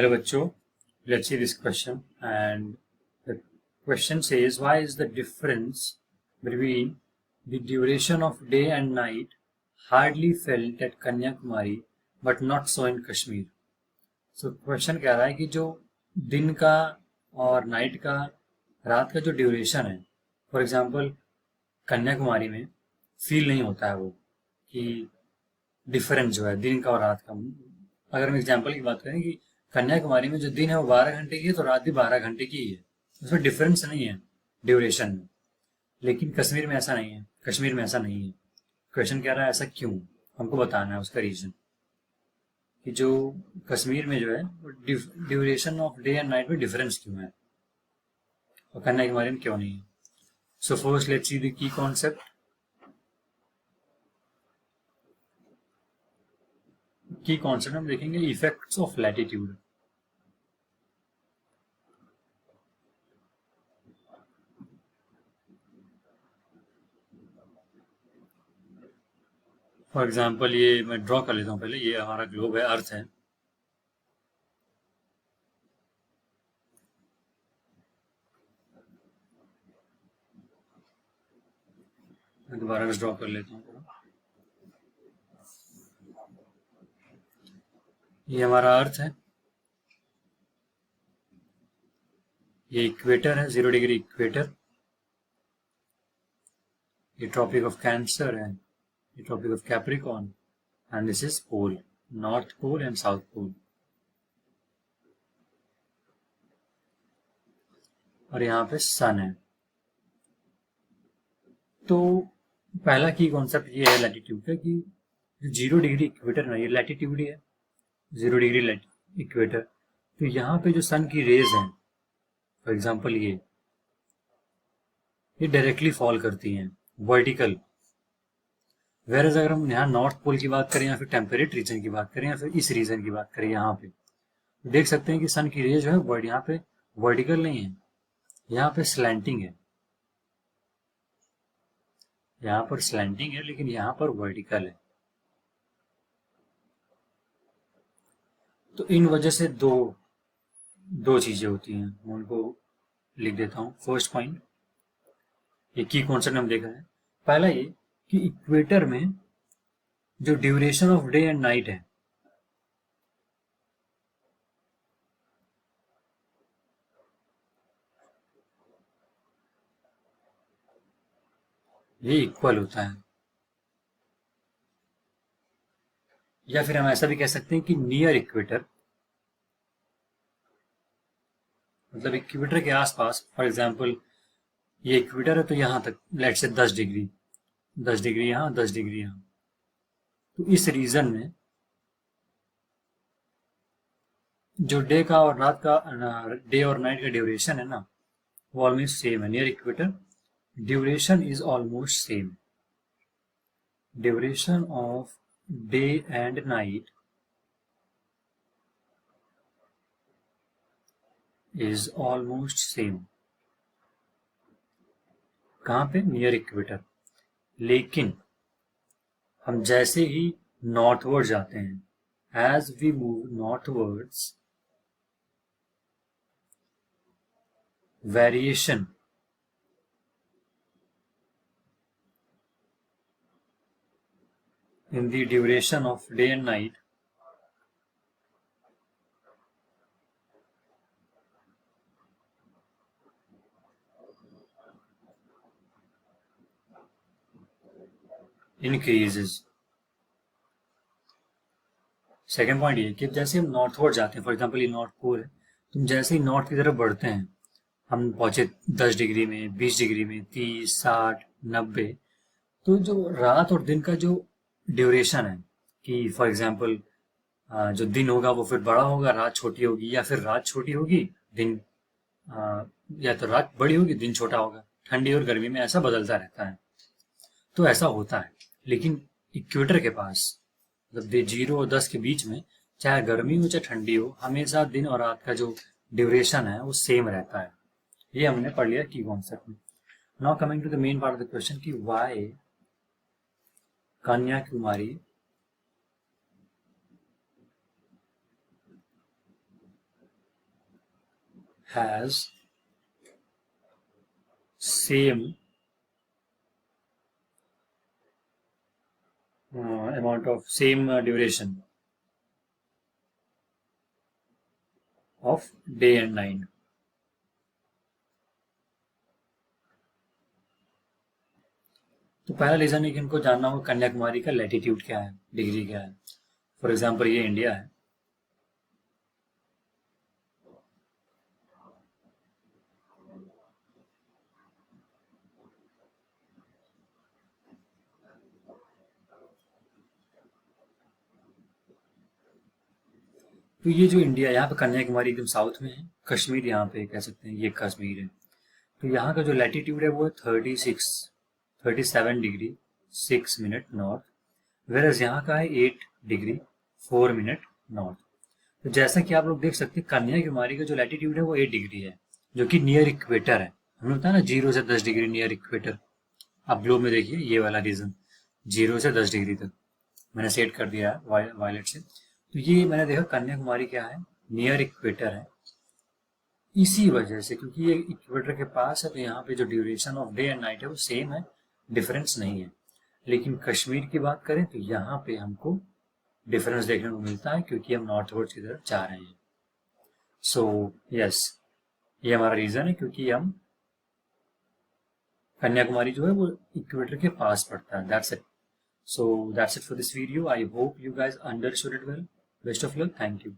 Hello bachcho, let's see this question, and the question says, why is the difference between the duration of day and night hardly felt at Kanyakumari but not so in Kashmir? So question कह रहा है कि जो दिन का और night का रात का जो ड्यूरेशन है, फॉर एग्जांपल कन्याकुमारी में फील नहीं होता है वो कि डिफरेंस जो है दिन का और रात का। अगर हम एग्जांपल की बात करें कि कन्याकुमारी में जो दिन है वो 12 घंटे की है तो रात भी 12 घंटे की ही है, उसमें डिफरेंस नहीं है ड्यूरेशन में। लेकिन कश्मीर में ऐसा नहीं है, कश्मीर में ऐसा नहीं है। क्वेश्चन कह रहा है ऐसा क्यों, हमको बताना है उसका रीजन कि जो कश्मीर में जो है duration of day and night में डिफरेंस क्यों है और कन्याकुमारी में क्यों नहीं है। So first let's see the key concept. की कॉन्सेप्ट हम देखेंगे effects of latitude. For example ये मैं ड्रॉ कर लेता हूँ पहले, ये हमारा ग्लोब है, अर्थ है। मैं दोबारा ड्रॉ कर लेता हूँ। ये हमारा अर्थ है, ये इक्वेटर है, 0 डिग्री इक्वेटर। ये ट्रॉपिक ऑफ कैंसर है, ये Tropic of Capricorn, and this is pole, north pole and south pole. और यहाँ पे सन है। तो पहला की कॉन्सेप्ट ये है लैटिट्यूड का कि 0 डिग्री इक्वेटर ना, ये लैटिट्यूड ही है, 0 डिग्री इक्वेटर। तो यहाँ पे जो सन की रेज हैं, फॉर एग्जाम्पल ये डायरेक्टली फॉल करती हैं वर्टिकल। वेरएज अगर हम यहाँ नॉर्थ पोल की बात करें या फिर टेम्परेट रीजन की बात करें या फिर इस रीजन की बात करें, यहाँ पे देख सकते हैं कि सन की रेज जो है यहाँ पे वर्टिकल नहीं है, यहाँ पे स्लैंटिंग है। यहाँ पर स्लैंटिंग है लेकिन यहाँ पर वर्टिकल है। तो इन वजह से दो चीजें होती हैं, मैं उनको लिख देता हूँ। फर्स्ट पॉइंट, ये की कॉन्सेप्ट हम देखा है। पहला ये कि इक्वेटर में जो duration of day and night है ये इक्वल होता है, या फिर हम ऐसा भी कह सकते हैं कि नियर इक्वेटर, मतलब इक्वेटर के आसपास। फॉर एग्जांपल ये इक्वेटर है तो यहाँ तक लेट से 10 डिग्री, 10 डिग्री यहाँ, 10 डिग्री यहाँ। तो इस रीजन में जो डे का और रात का, डे और नाइट का ड्यूरेशन है ना, वो ऑलमोस्ट सेम है। Near equator duration is almost same. Duration of day and night is almost same. कहाँ पे? Near equator. लेकिन हम जैसे ही नॉर्थवर्ड जाते हैं, as we move northwards, variation in the duration of day and night increases। Second point ये कि जैसे हम नॉर्थवर्ड जाते हैं, फॉर एग्जांपल ये नॉर्थ पोल है, तुम जैसे ही नॉर्थ की तरफ बढ़ते हैं, हम पहुंचे 10 डिग्री में, 20 डिग्री में, 30, 60, 90, तो जो रात और दिन का जो ड्यूरेशन है कि फॉर एग्जांपल जो दिन होगा वो फिर बड़ा होगा, रात छोटी होगी, या फिर रात छोटी होगी, दिन या तो रात बड़ी होगी, दिन छोटा होगा। ठंडी और गर्मी में ऐसा बदलता रहता है। तो ऐसा होता है, लेकिन इक्वेटर के पास मतलब 0 और 10 के बीच में, चाहे गर्मी हो चाहे ठंडी हो, हमेशा दिन और रात का जो ड्यूरेशन है वो सेम रहता है। ये हमने पढ़ लिया की कॉन्सेप्ट में। Now coming to the main part of the question कि why Kanyakumari has same amount of same duration of day and night. तो पहला रीजन है कि इनको जानना होगा कन्याकुमारी का लैटिट्यूड क्या है, डिग्री क्या है. फॉर एग्जांपल ये इंडिया है, तो ये जो इंडिया, यहाँ पे कन्याकुमारी एकदम साउथ में है, कश्मीर यहाँ पे कह सकते हैं ये कश्मीर है. तो यहाँ का जो लैटिट्यूड है वो है 37 डिग्री 6 मिनट नॉर्थ, वेरस यहाँ का है 8 डिग्री 4 मिनट नॉर्थ. तो जैसा कि आप लोग देख सकते हैं कन्याकुमारी का जो लैटिट्यूड है वो 8 डिग्री है, जो कि नियर इक्वेटर है. हमने बताया ना 0 से 10 डिग्री नियर इक्वेटर. आप ग्लोब में देखिए ये वाला रीजन 0 से 10 डिग्री तक मैंने सेट कर दिया है वायलेट से. तो ये मैंने देखा कन्याकुमारी क्या है, नियर इक्वेटर है. इसी वजह से, क्योंकि ये इक्वेटर के पास है, तो यहाँ पे जो duration of day and night है वो सेम है, डिफरेंस नहीं है. लेकिन कश्मीर की बात करें तो यहाँ पे हमको डिफरेंस देखने को मिलता है, क्योंकि हम नॉर्थवर्ड की तरफ जा रहे हैं. सो यस, ये हमारा रीजन है, क्योंकि हम कन्याकुमारी जो है वो इक्वेटर के पास पड़ता है. That's it. So that's it for this video. I hope you guys understood it well. Best of luck. Thank you.